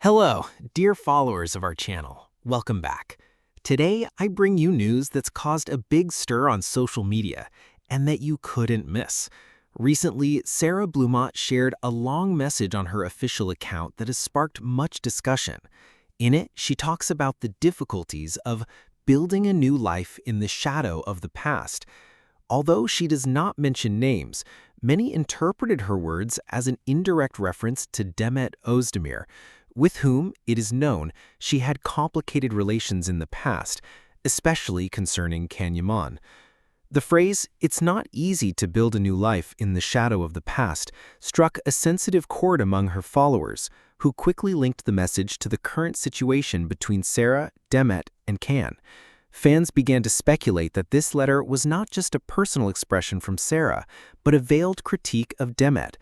Hello, dear followers of our channel. Welcome back. Today, I bring you news that's caused a big stir on social media and that you couldn't miss. Recently, Sara Bluma shared a long message on her official account that has sparked much discussion. In it, she talks about the difficulties of building a new life in the shadow of the past. Although she does not mention names, many interpreted her words as an indirect reference to Demet Özdemir, with whom, it is known, she had complicated relations in the past, especially concerning Can Yaman. The phrase, "it's not easy to build a new life in the shadow of the past," struck a sensitive chord among her followers, who quickly linked the message to the current situation between Sara, Demet, and Can. Fans began to speculate that this letter was not just a personal expression from Sara, but a veiled critique of Demet.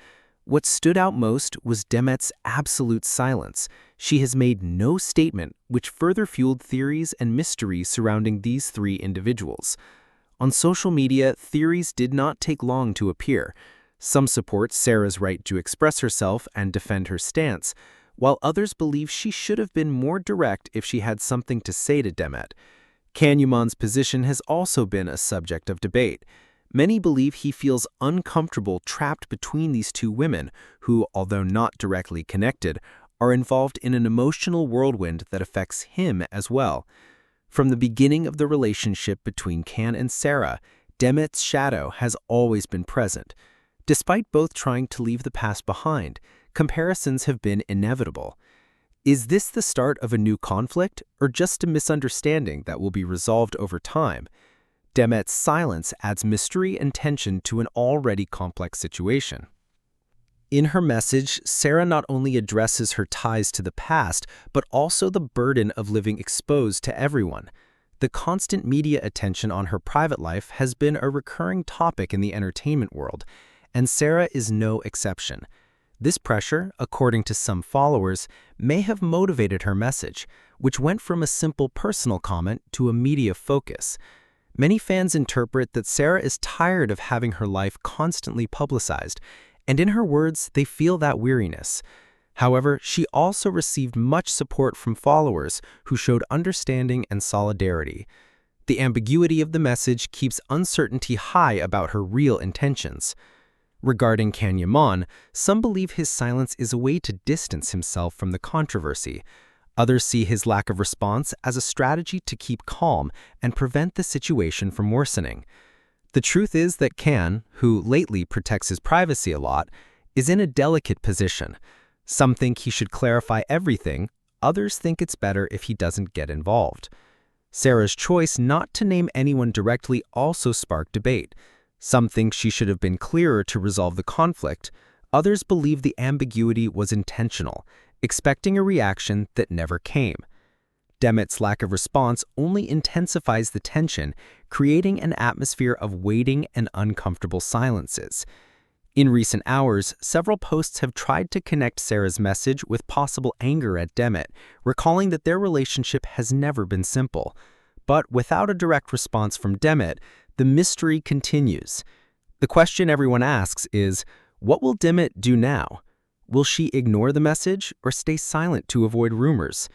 What stood out most was Demet's absolute silence. She has made no statement, which further fueled theories and mystery surrounding these three individuals. On social media, theories did not take long to appear. Some support Sara's right to express herself and defend her stance, while others believe she should have been more direct if she had something to say to Demet. Can Yaman's position has also been a subject of debate. Many believe he feels uncomfortable trapped between these two women who, although not directly connected, are involved in an emotional whirlwind that affects him as well. From the beginning of the relationship between Can and Sara, Demet's shadow has always been present. Despite both trying to leave the past behind, comparisons have been inevitable. Is this the start of a new conflict, or just a misunderstanding that will be resolved over time? Demet's silence adds mystery and tension to an already complex situation. In her message, Sara not only addresses her ties to the past, but also the burden of living exposed to everyone. The constant media attention on her private life has been a recurring topic in the entertainment world, and Sara is no exception. This pressure, according to some followers, may have motivated her message, which went from a simple personal comment to a media focus. Many fans interpret that Sara is tired of having her life constantly publicized, and in her words, they feel that weariness. However, she also received much support from followers who showed understanding and solidarity. The ambiguity of the message keeps uncertainty high about her real intentions. Regarding Can Yaman, some believe his silence is a way to distance himself from the controversy. Others see his lack of response as a strategy to keep calm and prevent the situation from worsening. The truth is that Can, who lately protects his privacy a lot, is in a delicate position. Some think he should clarify everything, others think it's better if he doesn't get involved. Sara's choice not to name anyone directly also sparked debate. Some think she should have been clearer to resolve the conflict. Others believe the ambiguity was intentional, expecting a reaction that never came. Demet's lack of response only intensifies the tension, creating an atmosphere of waiting and uncomfortable silences. In recent hours, several posts have tried to connect Sara's message with possible anger at Demet, recalling that their relationship has never been simple. But without a direct response from Demet, the mystery continues. The question everyone asks is, what will Demet do now? Will she ignore the message or stay silent to avoid rumors?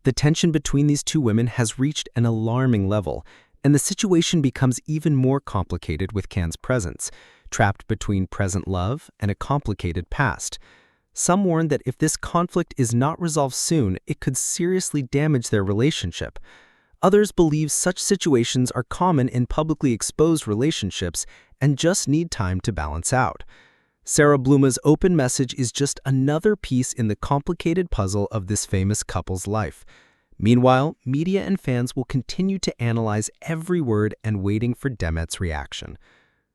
The tension between these two women has reached an alarming level, and the situation becomes even more complicated with Can's presence, trapped between present love and a complicated past. Some warn that if this conflict is not resolved soon, it could seriously damage their relationship. Others believe such situations are common in publicly exposed relationships and just need time to balance out. Sara Bluma's open message is just another piece in the complicated puzzle of this famous couple's life. Meanwhile, media and fans will continue to analyze every word and waiting for Demet's reaction.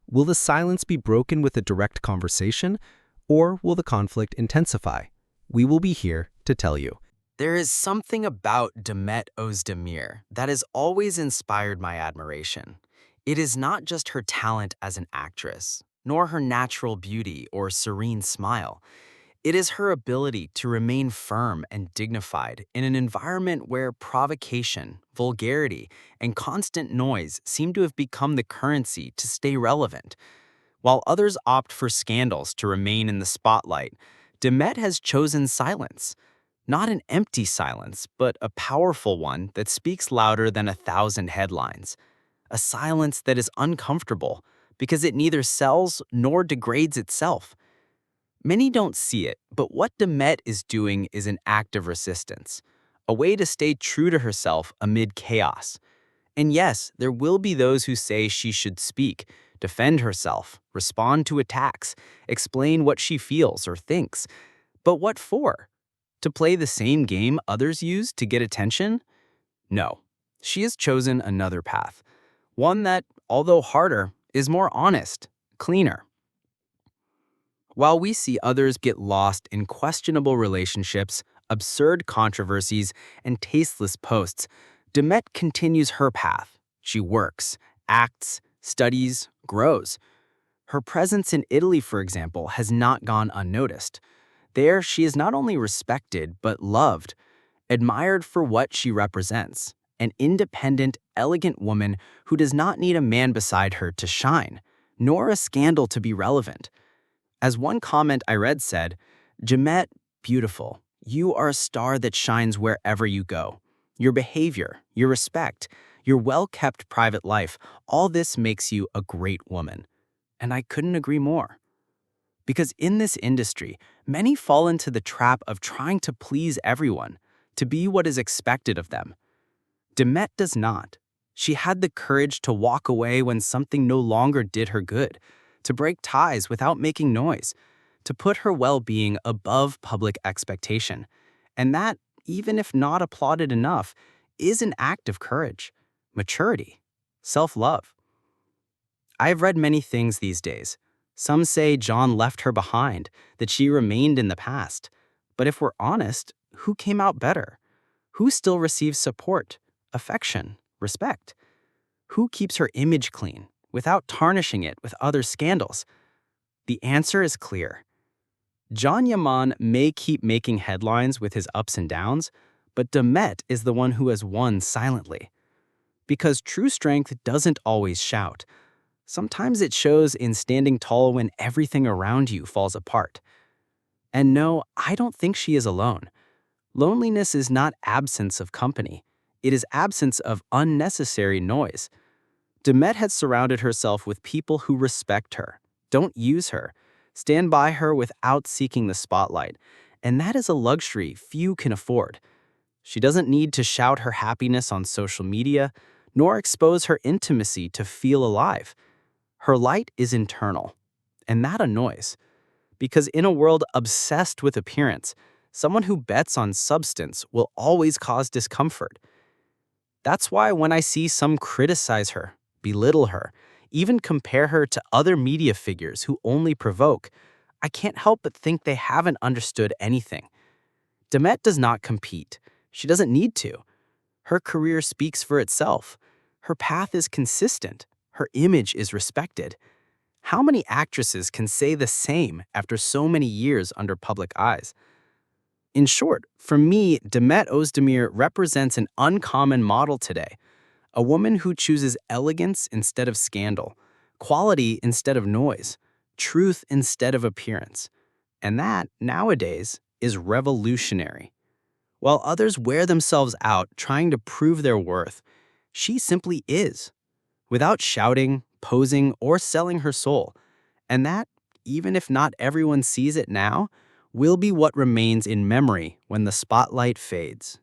Will the silence be broken with a direct conversation, or will the conflict intensify? We will be here to tell you. There is something about Demet Özdemir that has always inspired my admiration. It is not just her talent as an actress, nor her natural beauty or serene smile. It is her ability to remain firm and dignified in an environment where provocation, vulgarity, and constant noise seem to have become the currency to stay relevant. While others opt for scandals to remain in the spotlight, Demet has chosen silence. Not an empty silence, but a powerful one that speaks louder than 1,000 headlines. A silence that is uncomfortable because it neither sells nor degrades itself. Many don't see it, but what Demet is doing is an act of resistance, a way to stay true to herself amid chaos. And yes, there will be those who say she should speak, defend herself, respond to attacks, explain what she feels or thinks. But what for? To play the same game others use to get attention? No. She has chosen another path. One that, although harder, is more honest, cleaner. While we see others get lost in questionable relationships, absurd controversies, and tasteless posts, Demet continues her path. She works, acts, studies, grows. Her presence in Italy, for example, has not gone unnoticed. There, she is not only respected, but loved, admired for what she represents, an independent, elegant woman who does not need a man beside her to shine, nor a scandal to be relevant. As one comment I read said, "Demet, beautiful, you are a star that shines wherever you go. Your behavior, your respect, your well-kept private life, all this makes you a great woman." And I couldn't agree more. Because in this industry, many fall into the trap of trying to please everyone, to be what is expected of them. Demet does not. She had the courage to walk away when something no longer did her good, to break ties without making noise, to put her well-being above public expectation. And that, even if not applauded enough, is an act of courage, maturity, self-love. I have read many things these days. Some say John left her behind, that she remained in the past. But if we're honest, who came out better? Who still receives support, affection, respect? Who keeps her image clean without tarnishing it with other scandals? The answer is clear. John Yaman may keep making headlines with his ups and downs, but Demet is the one who has won silently. Because true strength doesn't always shout. Sometimes it shows in standing tall when everything around you falls apart. And no, I don't think she is alone. Loneliness is not absence of company. It is absence of unnecessary noise. Demet had surrounded herself with people who respect her, don't use her, stand by her without seeking the spotlight, and that is a luxury few can afford. She doesn't need to shout her happiness on social media, nor expose her intimacy to feel alive. Her light is internal, and that annoys. Because in a world obsessed with appearance, someone who bets on substance will always cause discomfort. That's why when I see some criticize her, belittle her, even compare her to other media figures who only provoke, I can't help but think they haven't understood anything. Demet does not compete. She doesn't need to. Her career speaks for itself. Her path is consistent. Her image is respected. How many actresses can say the same after so many years under public eyes? In short, for me, Demet Özdemir represents an uncommon model today. A woman who chooses elegance instead of scandal, quality instead of noise, truth instead of appearance. And that, nowadays, is revolutionary. While others wear themselves out trying to prove their worth, she simply is, without shouting, posing, or selling her soul. And that, even if not everyone sees it now, will be what remains in memory when the spotlight fades.